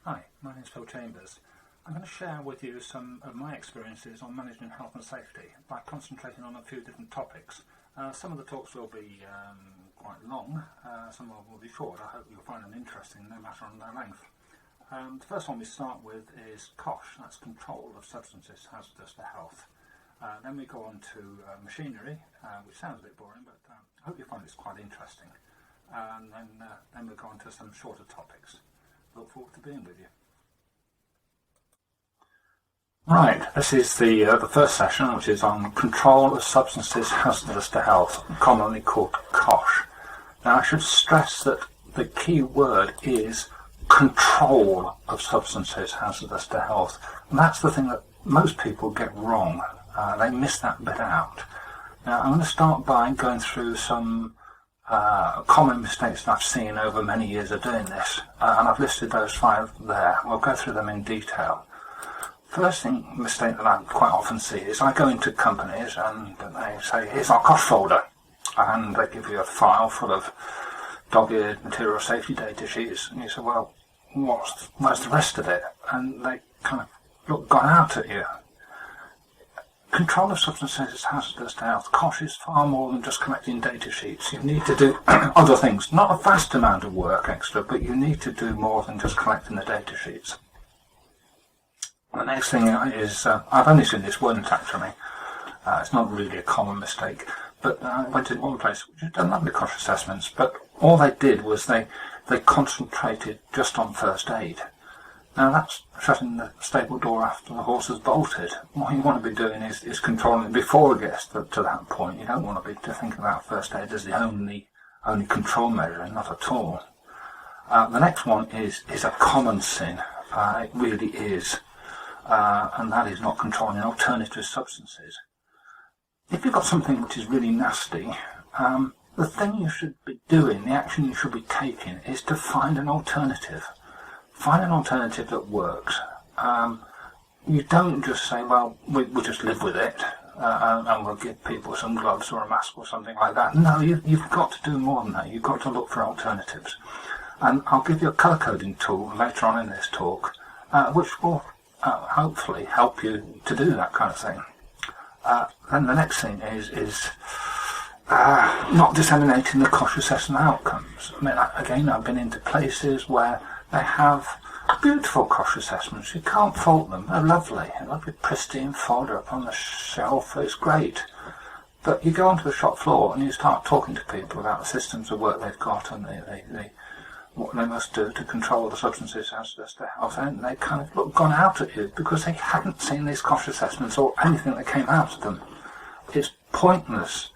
Hi, my name is Phil Chambers. I'm going to share with you some of my experiences on managing health and safety by concentrating on a few different topics. Some of the talks will be quite long, some of them will be short. I hope you'll find them interesting no matter on their length. The first one we start with is CoSHH, that's Control of Substances Hazardous to Health. Then we go on to machinery, which sounds a bit boring, but I hope you find it's quite interesting. And then we'll go on to some shorter topics. Look forward to being with you. Right, this is the first session, which is on Control of Substances Hazardous to Health, commonly called CoSHH. Now I should stress that the key word is control of substances hazardous to health. And that's the thing that most people get wrong. They miss that bit out. Now I'm going to start by going through some common mistakes that I've seen over many years of doing this, and I've listed those 5 there. We'll go through them in detail. First mistake that I quite often see is I go into companies and they say, here's our CoSHH folder, and they give you a file full of dog-eared material safety data sheets, and you say, well, where's the rest of it? And they kind of look gone out at you. Control of substances hazardous to health. CoSHH is far more than just collecting data sheets. You need to do other things. Not a vast amount of work extra, but you need to do more than just collecting the data sheets. The next thing is, I've only seen this once actually. It's not really a common mistake, but I went to one place which had done lovely CoSHH assessments, but all they did was they concentrated just on first aid. Now that's shutting the stable door after the horse has bolted. What you want to be doing is controlling it before it gets to that point. You don't want to think about first aid as the only control measure, not at all. The next one is a common sin. It really is. And that is not controlling alternative substances. If you've got something which is really nasty, the thing you should be doing, the action you should be taking, is to find an alternative. Find an alternative that works. You don't just say, well, we'll just live with it, and we'll give people some gloves or a mask or something like that. No, you've got to do more than that. You've got to look for alternatives. And I'll give you a colour coding tool later on in this talk, which will hopefully help you to do that kind of thing. Then the next thing is not disseminating the CoSHH assessment outcomes. I mean, again, I've been into places where they have beautiful CoSHH assessments. You can't fault them. They're lovely. A lovely pristine folder up on the shelf. It's great. But you go onto the shop floor and you start talking to people about the systems of work they've got and what they must do to control the substances hazardous to health, and they kind of gone out at you because they hadn't seen these CoSHH assessments or anything that came out of them. It's pointless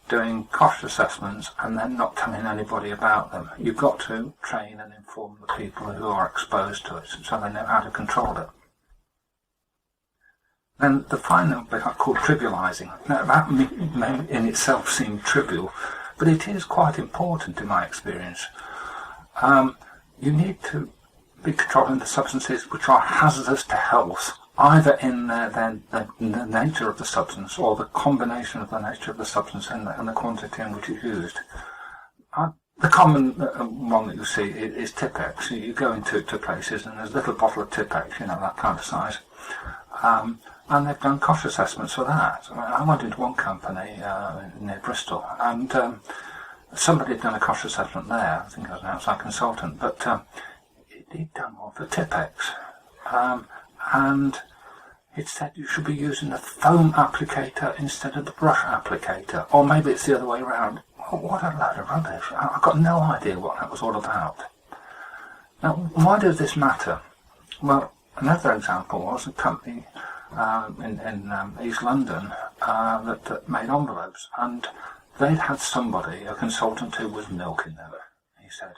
doing CoSHH assessments and then not telling anybody about them. You've got to train and inform the people who are exposed to it so they know how to control it. Then the final bit I call trivialising. Now that may in itself seem trivial, but it is quite important in my experience. You need to be controlling the substances which are hazardous to health, either in the nature of the substance or the combination of the nature of the substance and the quantity in which it's used. The common one that you see is Tipp-Ex. You go into places and there's a little bottle of Tipp-Ex, that kind of size. And they've done CoSHH assessments for that. I went into one company near Bristol, and somebody had done a CoSHH assessment there. I think I was an outside consultant, but he'd done one for Tipp-Ex. And it said you should be using the foam applicator instead of the brush applicator. Or maybe it's the other way around. What a load of rubbish. I've got no idea what that was all about. Now, why does this matter? Well, another example was a company in East London that made envelopes, and they'd had somebody, a consultant, who was milking them. He said,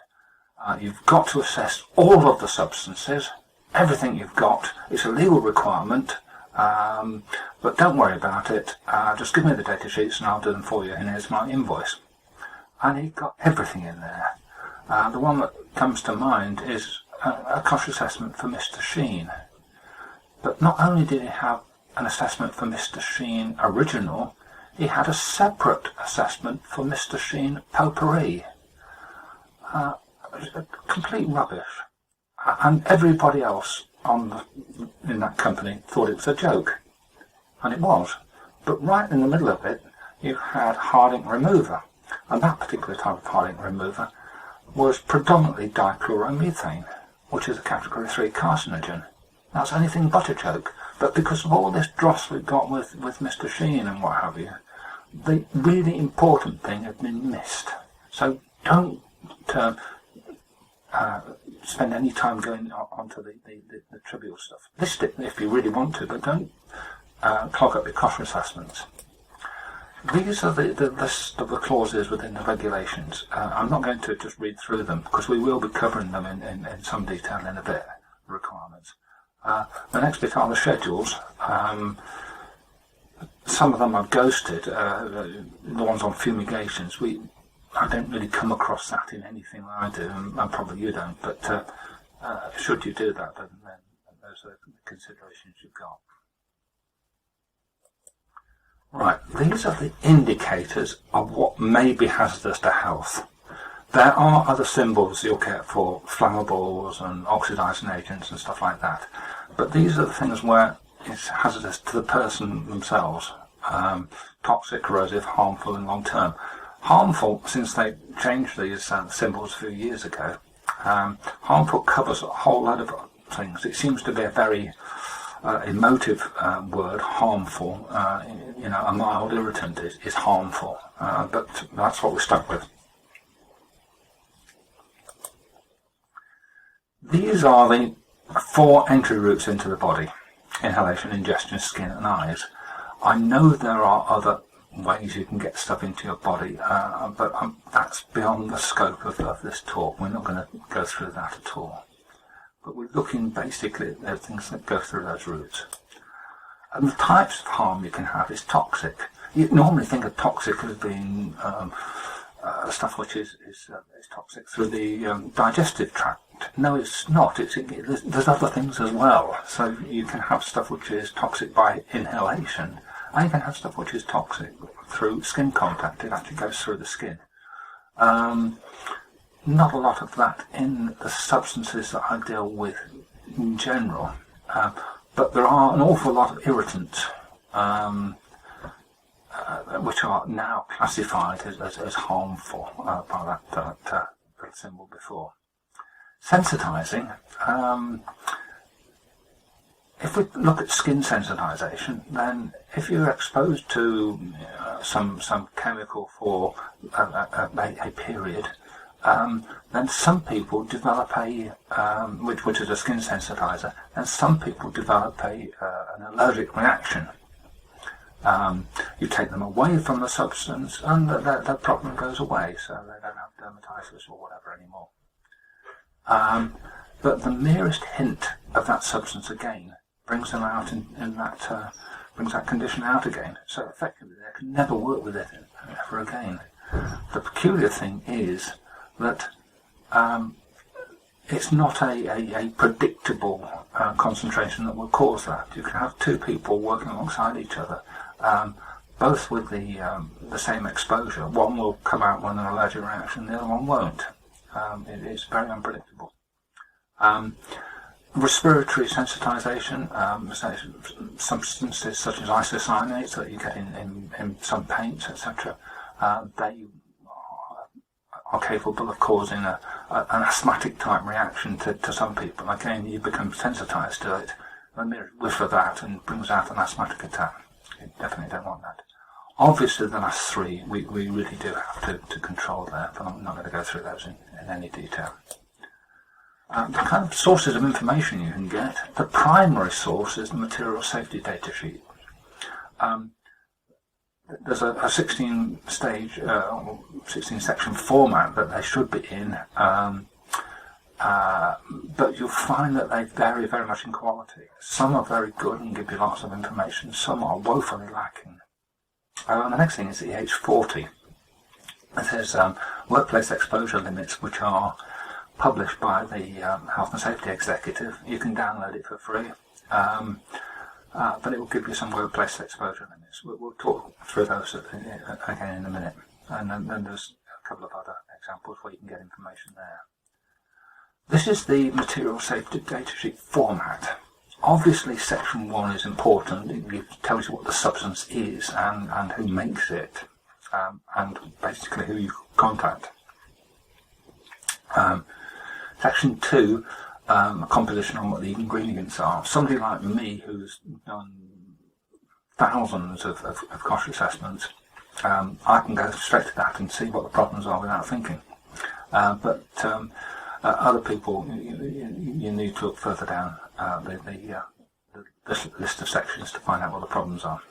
you've got to assess all of the substances, everything you've got. It's a legal requirement, but don't worry about it. Just give me the data sheets and I'll do them for you, and here's my invoice. And he got everything in there. The one that comes to mind is a CoSHH assessment for Mr. Sheen. But not only did he have an assessment for Mr. Sheen original, he had a separate assessment for Mr. Sheen Potpourri. Complete rubbish. And everybody else in that company thought it was a joke, and it was. But right in the middle of it, you had hard ink remover, and that particular type of hard ink remover was predominantly dichloromethane, which is a category 3 carcinogen. That's anything but a joke, but because of all this dross we've got with Mr. Sheen and what have you, the really important thing had been missed. So don't spend any time going onto the trivial stuff. List it if you really want to, but don't clog up your CoSHH assessments. These are the list of the clauses within the regulations. I'm not going to just read through them because we will be covering them in some detail in a bit, the requirements. The next bit are the schedules. Some of them I've ghosted, the ones on fumigations. I don't really come across that in anything that I do, and probably you don't, but should you do that, then those are the considerations you've got. Right, these are the indicators of what may be hazardous to health. There are other symbols you'll get for flammables and oxidizing agents and stuff like that, but these are the things where it's hazardous to the person themselves. Toxic, corrosive, harmful and long term. Harmful, since they changed these symbols a few years ago, harmful covers a whole lot of things. It seems to be a very emotive word, harmful. A mild irritant is harmful, but that's what we're stuck with. These are the 4 entry routes into the body: inhalation, ingestion, skin and eyes. I know there are other ways you can get stuff into your body, but that's beyond the scope of this talk. We're not going to go through that at all. But we're looking basically at things that go through those routes. And the types of harm you can have is toxic. You normally think of toxic as being stuff which is toxic through the digestive tract. No, it's not. There's other things as well. So you can have stuff which is toxic by inhalation, and you can have stuff which is toxic through skin contact. It actually goes through the skin. Not a lot of that in the substances that I deal with in general, but there are an awful lot of irritants which are now classified as harmful by that symbol before. Sensitizing. If we look at skin sensitization, then if you're exposed to some chemical for a period, then some people develop which is a skin sensitizer, and some people develop an allergic reaction. You take them away from the substance, and that problem goes away, so they don't have dermatitis or whatever anymore. But the merest hint of that substance again brings them out brings that condition out again. So effectively, they can never work with it ever again. The peculiar thing is that it's not a predictable concentration that will cause that. You can have 2 people working alongside each other, both with the same exposure. One will come out with an allergic reaction, the other one won't. It's very unpredictable. Respiratory sensitization, substances such as isocyanates that you get in some paints, etc. They are capable of causing an asthmatic type reaction to some people. Again, you become sensitized to it, a mere whiff of that and brings out an asthmatic attack. You definitely don't want that. Obviously, the last 3 we really do have to control there, but I'm not going to go through those in any detail. The kind of sources of information you can get. The primary source is the material safety data sheet. There's a 16-stage, 16-section format that they should be in, but you'll find that they vary very much in quality. Some are very good and give you lots of information. Some are woefully lacking. The next thing is the EH40. It says workplace exposure limits, which are published by the Health and Safety Executive. You can download it for free, but it will give you some workplace exposure limits. We'll talk through those again in a minute. And then there's a couple of other examples where you can get information there. This is the material safety data sheet format. Obviously section 1 is important. It tells you what the substance is and who makes it, and basically who you contact. Section 2, a composition on what the ingredients are. Somebody like me who's done thousands of CoSHH assessments, I can go straight to that and see what the problems are without thinking. But other people, you need to look further down the list of sections to find out what the problems are.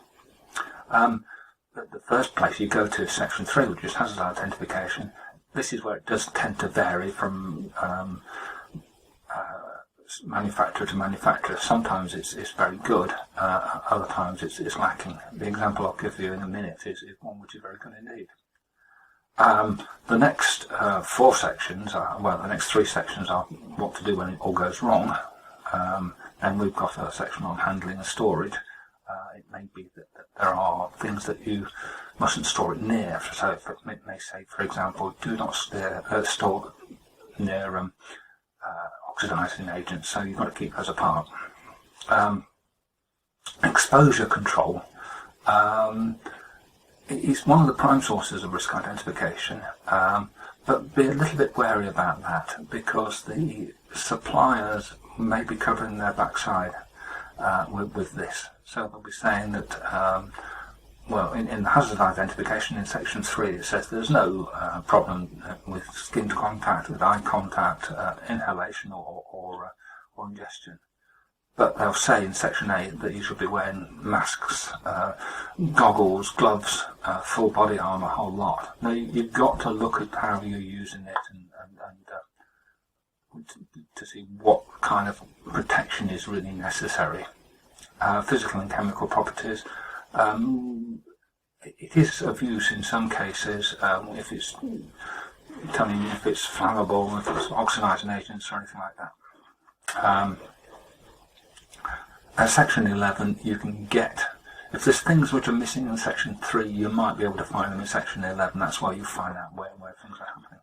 The first place you go to is section 3, which is hazard identification. This is where it does tend to vary from manufacturer to manufacturer. Sometimes it's very good, other times it's lacking. The example I'll give you in a minute is one which is very good indeed. The next 4 sections, the next 3 sections are what to do when it all goes wrong. And we've got a section on handling and storage. It may be that there are things that you mustn't store it near. So it may say, for example, do not store near oxidizing agents, so you've got to keep those apart. Exposure control is one of the prime sources of risk identification, but be a little bit wary about that, because the suppliers may be covering their backside with this. So they'll be saying that, in the hazard identification in section 3, it says there's no problem with skin contact, with eye contact, inhalation or ingestion. But they'll say in section 8 that you should be wearing masks, goggles, gloves, full body armour, a whole lot. Now you've got to look at how you're using it and to see what kind of protection is really necessary. Physical and chemical properties. It is of use in some cases if it's telling you if it's flammable, if it's oxidizing agents or anything like that. At section 11, you can get, if there's things which are missing in section 3, you might be able to find them in section 11. That's why you find out where things are happening.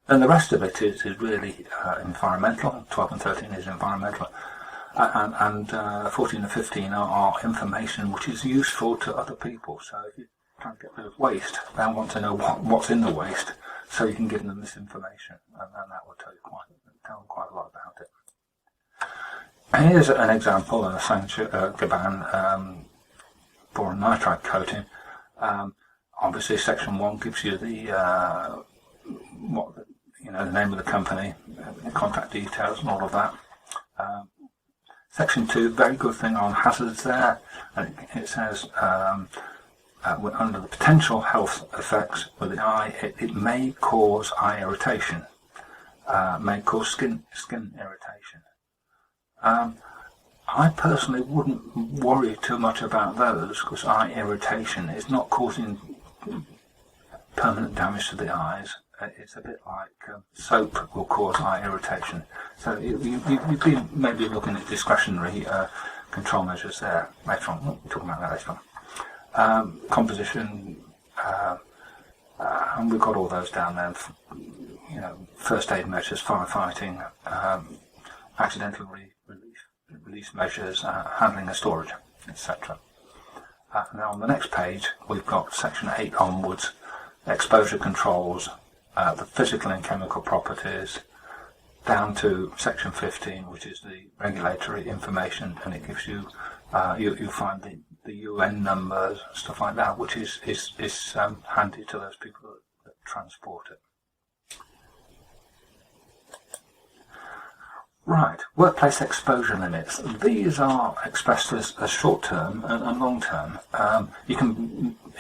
And the rest of it is really environmental. 12 and 13 is environmental. And 14 and 15 are information which is useful to other people. So if you try to get rid of waste, they want to know what's in the waste, so you can give them this information, and that will tell them quite a lot about it. And here's an example of a Saint-Gobain boron nitride coating. Obviously, section 1 gives you the the name of the company, the contact details, and all of that. Section 2, very good thing on hazards there, and it says under the potential health effects with the eye, it may cause eye irritation, may cause skin irritation. I personally wouldn't worry too much about those, because eye irritation is not causing permanent damage to the eyes. It's a bit like soap will cause eye irritation. So you'd be maybe looking at discretionary control measures there later on. We'll talk about that later on. Composition, and we've got all those down there. First aid measures, firefighting, accidental release measures, handling and storage, etc. Now on the next page, we've got section 8 onwards, exposure controls, the physical and chemical properties, down to section 15, which is the regulatory information, and it gives you, you find the UN numbers, stuff like that, which is handy to those people that transport it. Right, workplace exposure limits. These are expressed as short-term and long-term.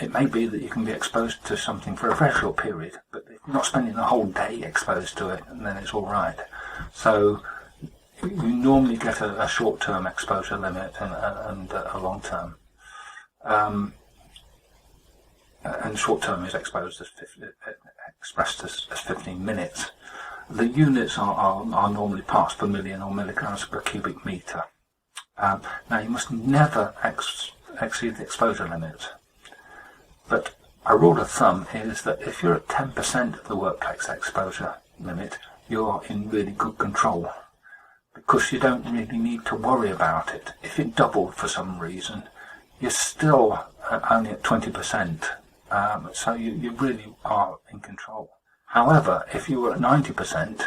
It may be that you can be exposed to something for a very short period, but if you're not spending the whole day exposed to it, then it's all right. So you normally get a short-term exposure limit and a long-term. And short-term is exposed expressed as 15 minutes. The units are normally parts per million or milligrams per cubic metre. Now you must never exceed the exposure limit. But a rule of thumb is that if you're at 10% of the workplace exposure limit, you're in really good control, because you don't really need to worry about it. If it doubled for some reason, you're still only at 20%, so you really are in control. However, if you were at 90%,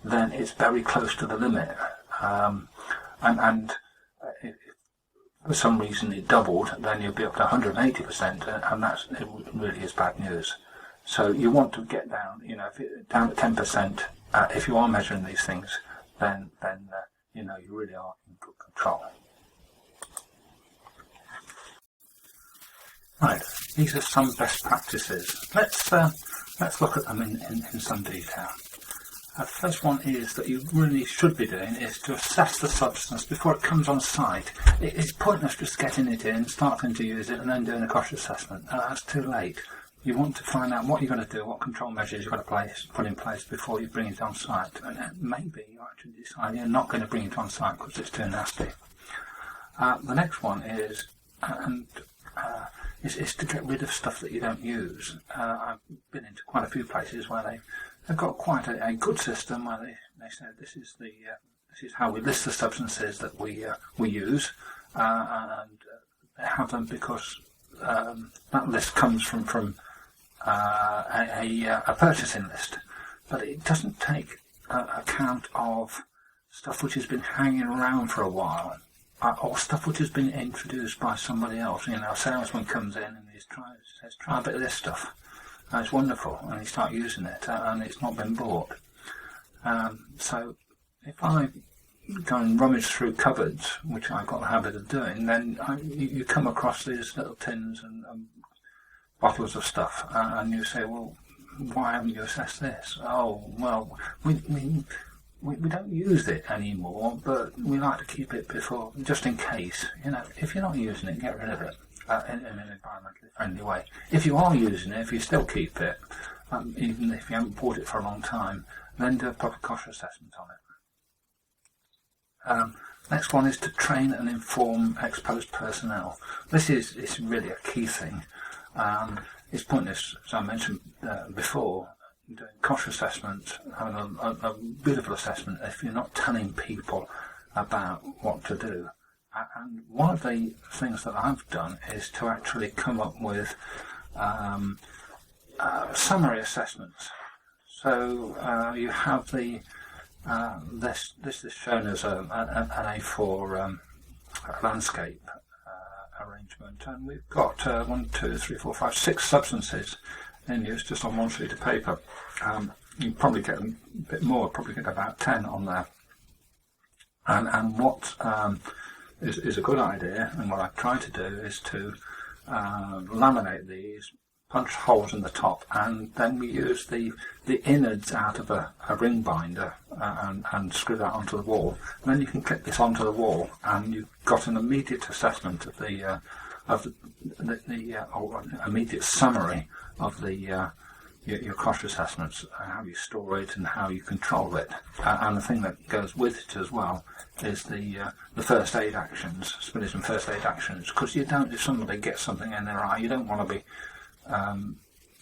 then it's very close to the limit, and if for some reason it doubled, then you'll be up to 180%, and that really is bad news. So you want to get down, if it, down at 10%. If you are measuring these things, then you really are in good control. Right, these are some best practices. Let's look at them in some detail. The first one is that you really should be doing is to assess the substance before it comes on site. It's pointless just getting it in, starting to use it, and then doing a CoSHH assessment. That's too late. You want to find out what you're going to do, what control measures you're going to put in place before you bring it on site. And maybe you actually decide you're not going to bring it on site because it's too nasty. The next one is to get rid of stuff that you don't use. I've been into quite a few places where they've got quite a good system where they say this is how we list the substances that we use, and they have them because that list comes from a purchasing list, but it doesn't take account of stuff which has been hanging around for a while, or stuff which has been introduced by somebody else. A salesman comes in and he says, try a bit of this stuff. And it's wonderful, and you start using it, and it's not been bought. So if I go and rummage through cupboards, which I've got the habit of doing, then you come across these little tins and bottles of stuff, and you say, well, why haven't you assessed this? Oh, well, we don't use it anymore, but we like to keep it before, just in case. If you're not using it, get rid of it in an environmentally friendly way. If you are using it, if you still keep it, even if you haven't bought it for a long time, then do a proper CoSHH assessment on it. Next one is to train and inform exposed personnel. This is really a key thing. It's pointless, as I mentioned before, doing CoSHH assessments, having a beautiful assessment, if you're not telling people about what to do. And one of the things that I've done is to actually come up with summary assessments. So you have this is shown as an A4 landscape arrangement, and we've got 1, 2, 3, 4, 5, 6 substances in use just on one sheet of paper. You probably get a bit more, probably get about 10 on there. And what is a good idea, and what I try to do, is to laminate these, punch holes in the top, and then we use the innards out of a ring binder and screw that onto the wall. And then you can clip this onto the wall, and you've got an immediate assessment of the immediate summary of your CoSHH assessments, how you store it and how you control it. And the thing that goes with it as well is the first aid actions, spillage and first aid actions, because you don't, if somebody gets something in their eye, you don't want to be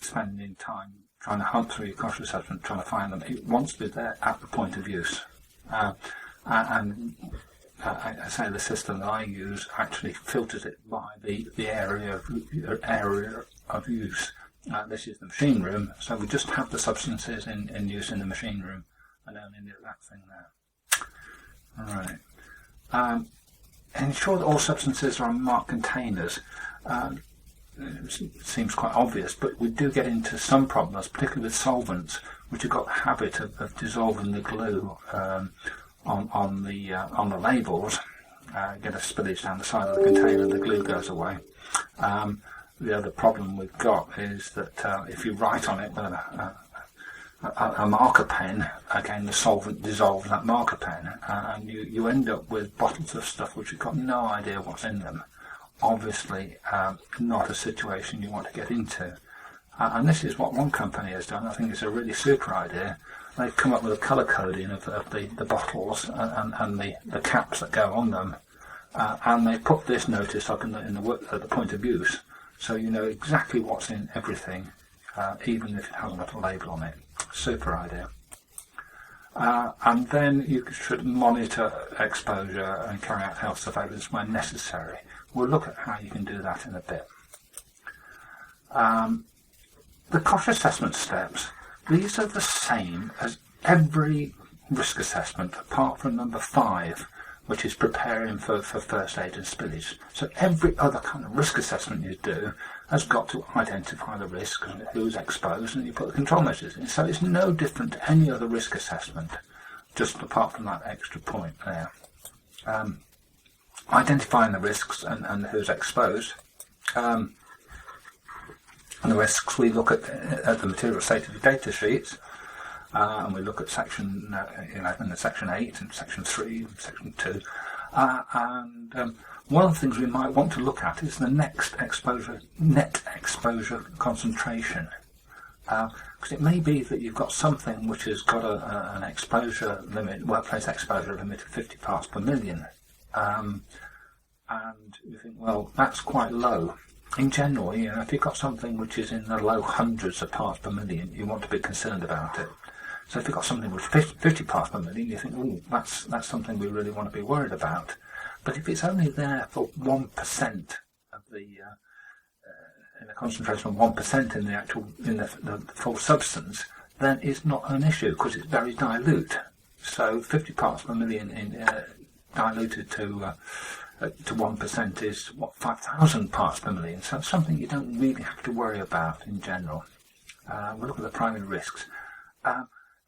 spending time trying to hunt through your CoSHH assessment, trying to find them. It wants to be there at the point of use. And I say the system that I use actually filters it by the area of use. This is the machine room, so we just have the substances in use in the machine room, and only that thing there. Alright. Ensure that all substances are on marked containers. It seems quite obvious, but we do get into some problems, particularly with solvents, which have got the habit of dissolving the glue on the labels. Get a spillage down the side of the container, the glue goes away. The other problem we've got is that if you write on it with a marker pen, again the solvent dissolves that marker pen, and you end up with bottles of stuff which you've got no idea what's in them. Obviously not a situation you want to get into. And this is what one company has done. I think it's a really super idea. They've come up with a colour coding of the bottles and the caps that go on them, and they put this notice up at the point of use, so you know exactly what's in everything, even if it hasn't got a label on it. Super idea. And then you should monitor exposure and carry out health surveillance when necessary. We'll look at how you can do that in a bit. The CoSHH assessment steps, these are the same as every risk assessment apart from number 5, which is preparing for first aid and spillage. So every other kind of risk assessment you do has got to identify the risk and who's exposed, and you put the control measures in. So it's no different to any other risk assessment, just apart from that extra point there. Identifying the risks and who's exposed. And the risks, we look at the material safety data sheets, and we look at section 11 and section 8 and section 3 and section 2. One of the things we might want to look at is the net exposure concentration. Because it may be that you've got something which has got an exposure limit, workplace exposure limit of 50 parts per million. And you think, well, that's quite low. In general, if you've got something which is in the low hundreds of parts per million, you want to be concerned about it. So if you've got something which is 50 parts per million, you think, oh, that's something we really want to be worried about. But if it's only there for 1% of in a concentration of 1% in the full substance, then it's not an issue because it's very dilute. So 50 parts per million diluted to 1% is 5,000 parts per million. So it's something you don't really have to worry about in general. We'll look at the primary risks.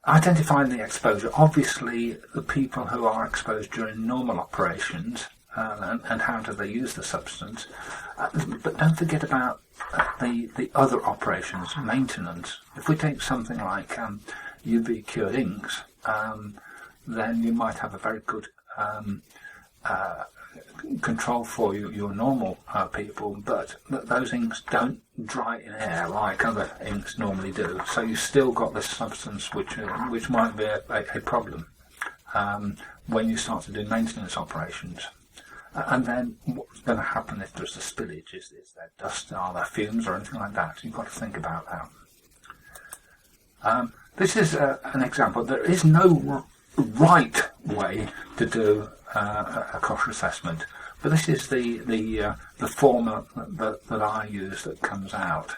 Identifying the exposure. Obviously, the people who are exposed during normal operations and how do they use the substance. But don't forget about the other operations, maintenance. If we take something like UV cured inks, then you might have a very good control for your normal people, but those inks don't dry in air like other inks normally do. So you still got this substance which might be a problem when you start to do maintenance operations. And then what's going to happen if there's a spillage? Is there dust, are there fumes or anything like that? You've got to think about that. This is an example. There is no right way to do a CoSHH assessment, but this is the format that I use that comes out.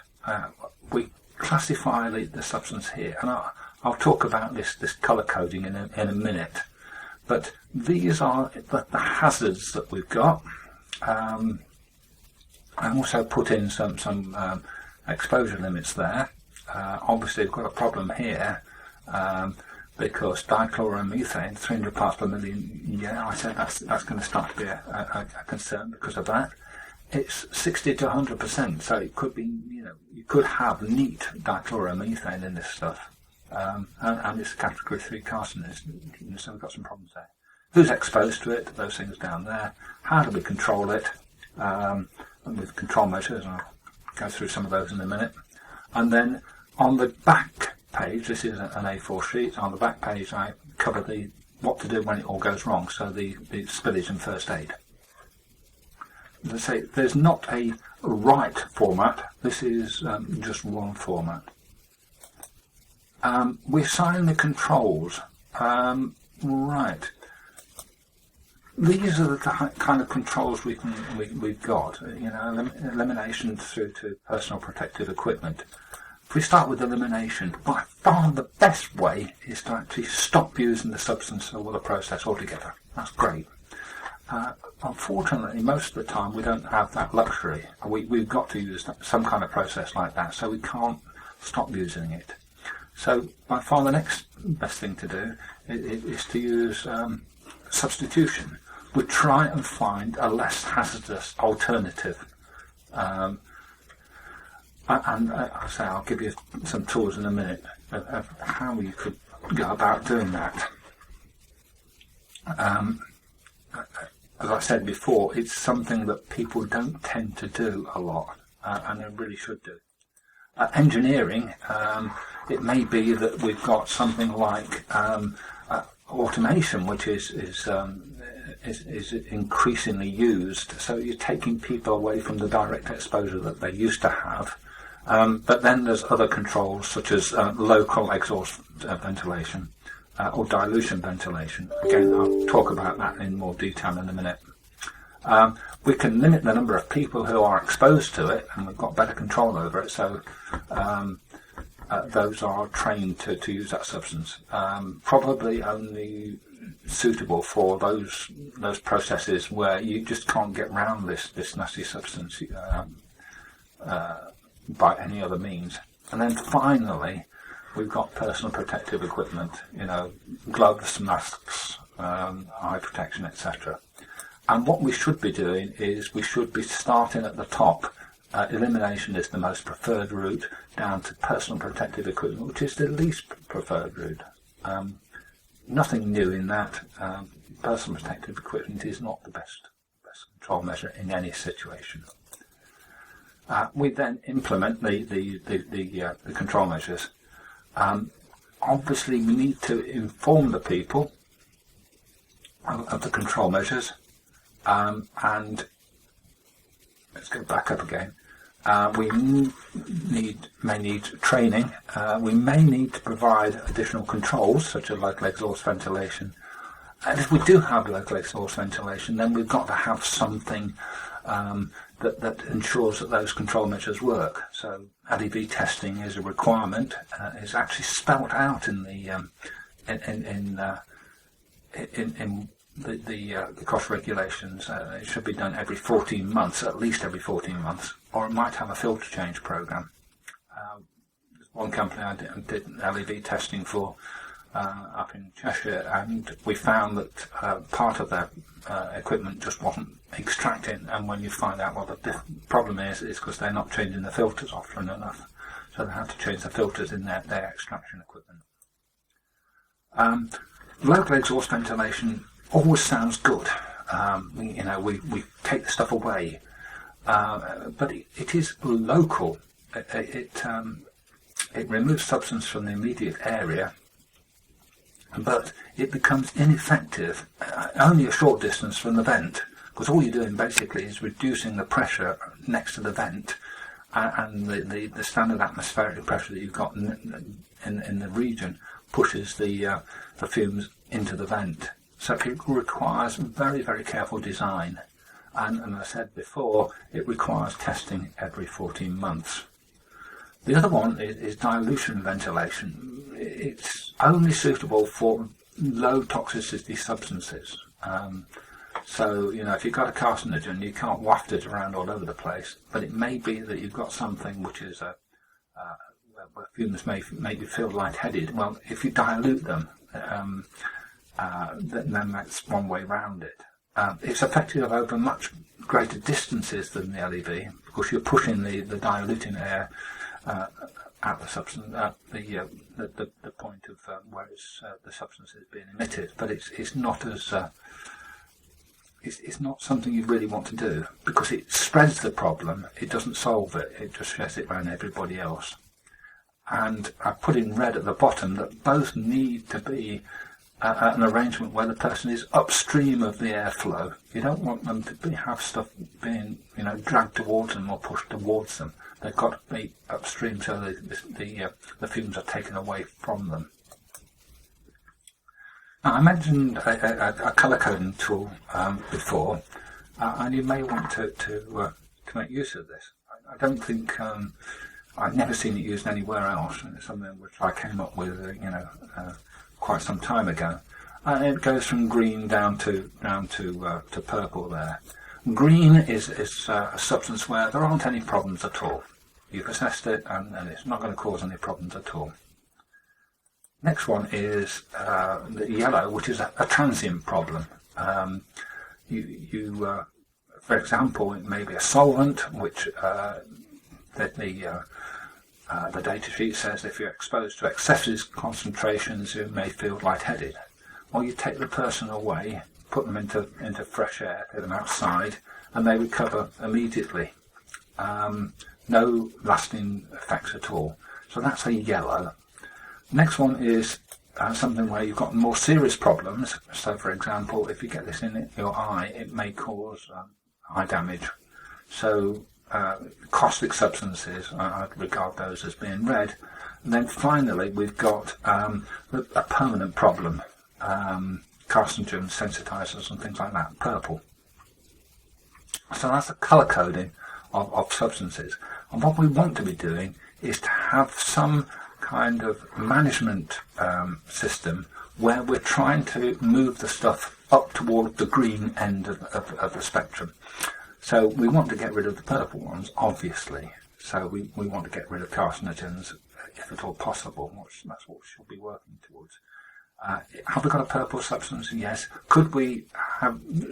We classify the substance here, and I'll talk about this colour coding in a minute. But these are the hazards that we've got. I also put in some exposure limits there. Obviously, we've got a problem here. Because dichloromethane, 300 parts per million, I said that's going to start to be a concern because of that. It's 60 to 100%, so it could be, you could have neat dichloromethane in this stuff. And it's category 3 carcinogen, so we've got some problems there. Who's exposed to it? Those things down there. How do we control it? With control measures, and I'll go through some of those in a minute. And then on the back page, this is an A4 sheet. On the back page, I cover what to do when it all goes wrong, so the spillage and first aid. As I say, there's not a right format. This is just one format. We assign the controls. Right. These are the kind of controls we've got. Elimination through to personal protective equipment. If we start with elimination, by far the best way is to actually stop using the substance or the process altogether. That's great. Unfortunately, most of the time we don't have that luxury. We've got to use some kind of process like that, so we can't stop using it. So by far the next best thing to do is to use substitution. We try and find a less hazardous alternative. And I'll give you some tools in a minute of how you could go about doing that. As I said before, it's something that people don't tend to do a lot, and they really should do. Engineering, it may be that we've got something like automation, which is increasingly used. So you're taking people away from the direct exposure that they used to have. But then there's other controls such as local exhaust ventilation, or dilution ventilation. Again, I'll talk about that in more detail in a minute. We can limit the number of people who are exposed to it, and we've got better control over it, so those are trained to use that substance. Probably only suitable for those processes where you just can't get round this nasty substance by any other means. And then finally, we've got personal protective equipment, gloves, masks, eye protection, etc. And what we should be doing is we should be starting at the top. Elimination is the most preferred route, down to personal protective equipment, which is the least preferred route. Nothing new in that. Personal protective equipment is not the best control measure in any situation. We then implement the control measures. Obviously, we need to inform the people of the control measures, and let's go back up again. We may need training. We may need to provide additional controls, such as local exhaust ventilation. And if we do have local exhaust ventilation, then we've got to have something that ensures that those control measures work. So LEV testing is a requirement. Is actually spelt out in the CoSHH regulations. It should be done every 14 months, at least every 14 months, or it might have a filter change program. One company I did LEV testing for up in Cheshire, and we found that part of their equipment just wasn't extracting, and when you find out what the problem is because they're not changing the filters often enough, so they have to change the filters in their extraction equipment. Local exhaust ventilation always sounds good. We take the stuff away, but it is local. It removes substance from the immediate area, but it becomes ineffective only a short distance from the vent, because all you're doing basically is reducing the pressure next to the vent, and the standard atmospheric pressure that you've got in the region pushes the fumes into the vent. So it requires very, very careful design, and as I said before, it requires testing every 14 months. The other one is dilution ventilation. It's only suitable for low toxicity substances. So, if you've got a carcinogen, you can't waft it around all over the place, but it may be that you've got something which is where fumes may make you feel lightheaded. Well, if you dilute them, then that's one way round it. It's effective over much greater distances than the LEV, because you're pushing the diluting air at the substance, at the point of where the substance is being emitted. But it's not as it's not something you really want to do, because it spreads the problem. It doesn't solve it. It just sheds it around everybody else. And I put in red at the bottom that both need to be an arrangement where the person is upstream of the airflow. You don't want them to have stuff being, dragged towards them or pushed towards them. They've got to be upstream so the fumes are taken away from them. Now, I mentioned a colour coding tool before, and you may want to make use of this. I don't think I've never seen it used anywhere else. It's something which I came up with, quite some time ago. And it goes from green down to purple there. Green is a substance where there aren't any problems at all. You've assessed it, and it's not going to cause any problems at all. Next one is the yellow, which is a transient problem. For example, it may be a solvent, which the data sheet says if you're exposed to excessive concentrations, you may feel lightheaded. Well, you take the person away, put them into fresh air, get them outside, and they recover immediately. No lasting effects at all. So that's a yellow. Next one is something where you've got more serious problems. So, for example, if you get this in your eye, it may cause eye damage. So caustic substances, I'd regard those as being red. And then finally, we've got a permanent problem, carcinogens, sensitizers and things like that, purple. So that's the colour coding of substances. And what we want to be doing is to have some kind of management system where we're trying to move the stuff up toward the green end of the spectrum. So we want to get rid of the purple ones, obviously. So we want to get rid of carcinogens if at all possible. That's what we should be working towards. Have we got a purple substance? Yes. Could we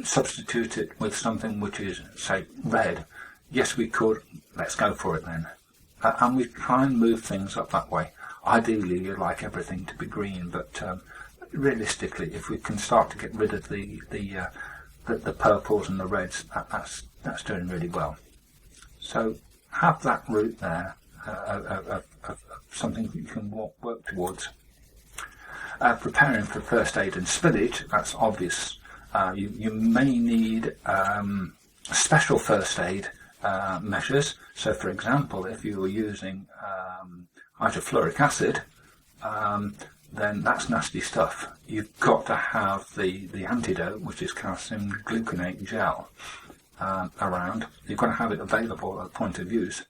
substitute it with something which is, say, red? Yes, we could. Let's go for it then. And we try and move things up that way. Ideally, you'd like everything to be green, but realistically, if we can start to get rid of the purples and the reds, that's doing really well. So have that route there of something that you can work towards. Preparing for first aid and spillage, that's obvious. You may need special first aid measures. So, for example, if you were using hydrofluoric acid, then that's nasty stuff. You've got to have the antidote, which is calcium gluconate gel, around. You've got to have it available at the point of use.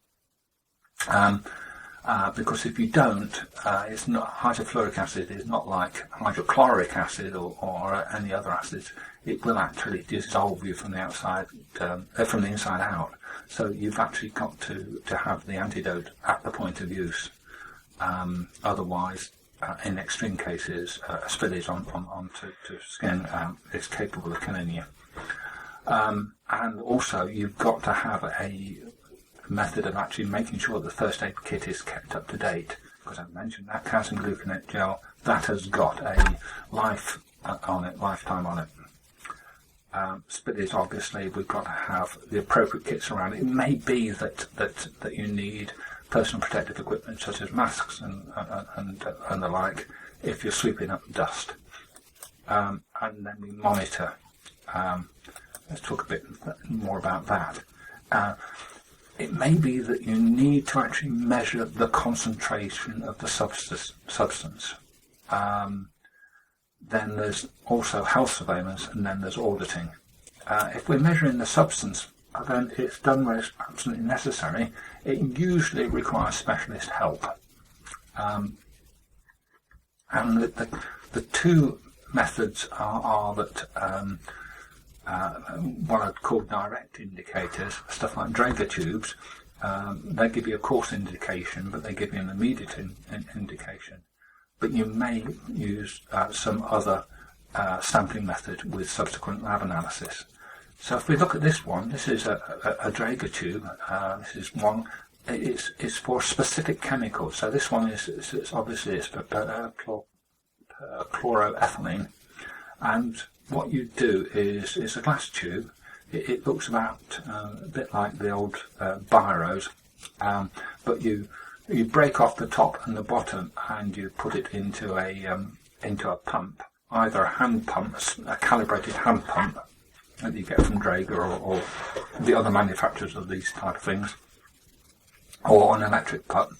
Because if you don't, it's not, hydrofluoric acid is not like hydrochloric acid or any other acids. It will actually dissolve you from the outside, from the inside out. So you've actually got to have the antidote at the point of use. Otherwise, in extreme cases, spillage onto skin is capable of killing you. And also, you've got to have a method of actually making sure the first aid kit is kept up to date, because I've mentioned that calcium gluconate gel, that has got a lifetime on it. Spillage, obviously, we've got to have the appropriate kits around. It may be that you need personal protective equipment such as masks and the like if you're sweeping up dust. And then we monitor. Let's talk a bit more about that. It may be that you need to actually measure the concentration of the substance. Then there's also health surveillance, and then there's auditing. If we're measuring the substance, then it's done where it's absolutely necessary. It usually requires specialist help. And the two methods are that what I'd call direct indicators, stuff like Draeger tubes. They give you a coarse indication, but they give you an immediate indication. But you may use some other sampling method with subsequent lab analysis. So if we look at this one, this is a Draeger tube. This is one. It's for specific chemicals. So this one is obviously it's for chloroethylene. And what you do is it's a glass tube. It looks about a bit like the old biros, but you break off the top and the bottom and you put it into a pump, either a hand pump, a calibrated hand pump that you get from Draeger or the other manufacturers of these type of things, or an electric pump,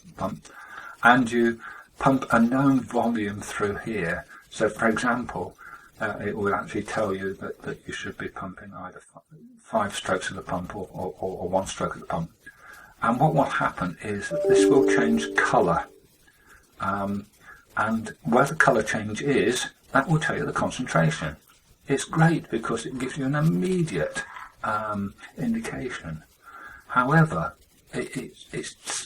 and you pump a known volume through here. So, for example, it will actually tell you that you should be pumping either 5 strokes of the pump or 1 stroke of the pump. And what will happen is that this will change colour. And where the colour change is, that will tell you the concentration. It's great because it gives you an immediate indication. However, it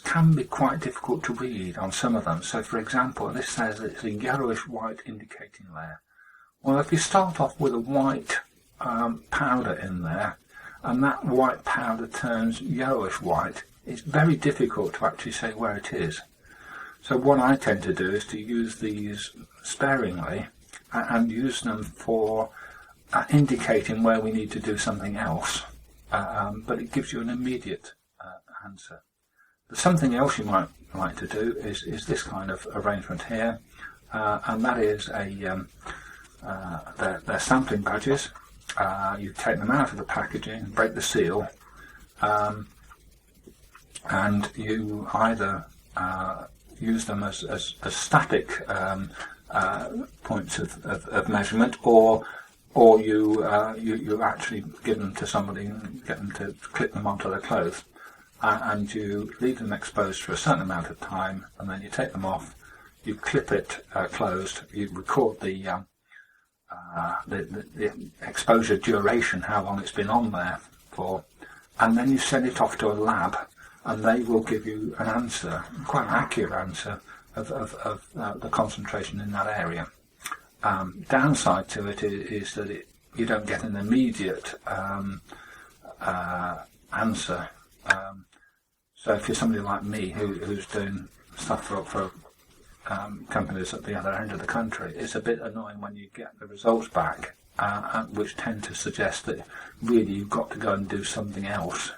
can be quite difficult to read on some of them. So, for example, this says it's a yellowish white indicating layer. Well, if you start off with a white powder in there, and that white powder turns yellowish white, it's very difficult to actually say where it is. So what I tend to do is to use these sparingly and use them for indicating where we need to do something else, but it gives you an immediate answer. But something else you might like to do is this kind of arrangement here, and that is they're sampling badges. You take them out of the packaging, break the seal, and you either use them as static points of measurement, or you actually give them to somebody and get them to clip them onto their clothes, and you leave them exposed for a certain amount of time, and then you take them off, you clip it closed, you record the exposure duration, how long it's been on there for, and then you send it off to a lab, and they will give you an answer, quite an accurate answer, of the concentration in that area. Downside to it is that you don't get an immediate answer. So if you're somebody like me who's doing stuff for companies at the other end of the country, it's a bit annoying when you get the results back, which tend to suggest that really you've got to go and do something else.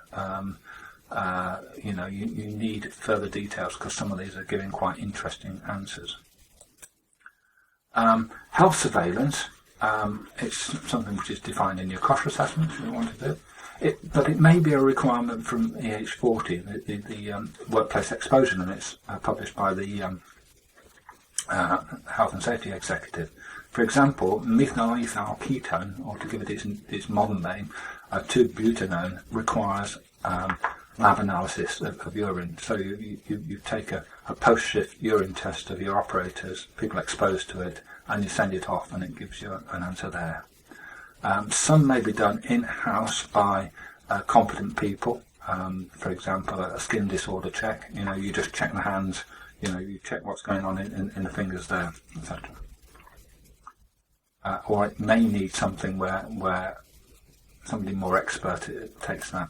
You need further details, because some of these are giving quite interesting answers. Health surveillance, it's something which is defined in your CoSHH assessment if you want to do. But it may be a requirement from EH40, the workplace exposure limits published by the Health and Safety Executive. For example, methyl ethyl ketone, or to give it its modern name, 2-butanone, requires lab analysis of urine. So you take a post-shift urine test of your operators, people exposed to it, and you send it off, and it gives you an answer there. Some may be done in-house by competent people. For example, a skin disorder check. You just check the hands. You check what's going on in the fingers there, etc. Or it may need something where somebody more expert takes that,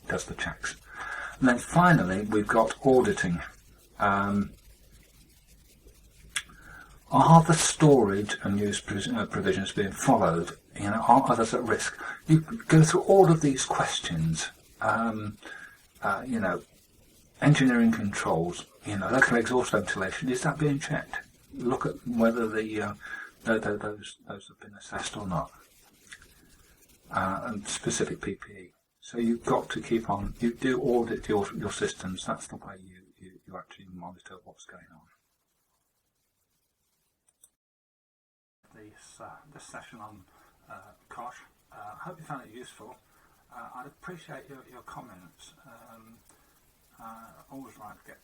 does the checks. And then finally, we've got auditing. Are the storage and use provisions being followed? Are others at risk? You go through all of these questions. Engineering controls. Local exhaust ventilation. Is that being checked? Look at whether those have been assessed or not. And specific PPE. So you've got to keep on. You do audit your systems. That's the way you actually monitor what's going on. This session on CoSHH. I hope you found it useful. I'd appreciate your comments. Always like to get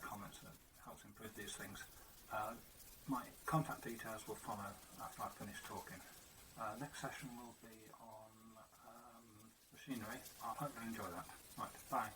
comments that helps improve these things. My contact details will follow after I finish talking. Next session will be on machinery. I hope you enjoy that. Right, bye.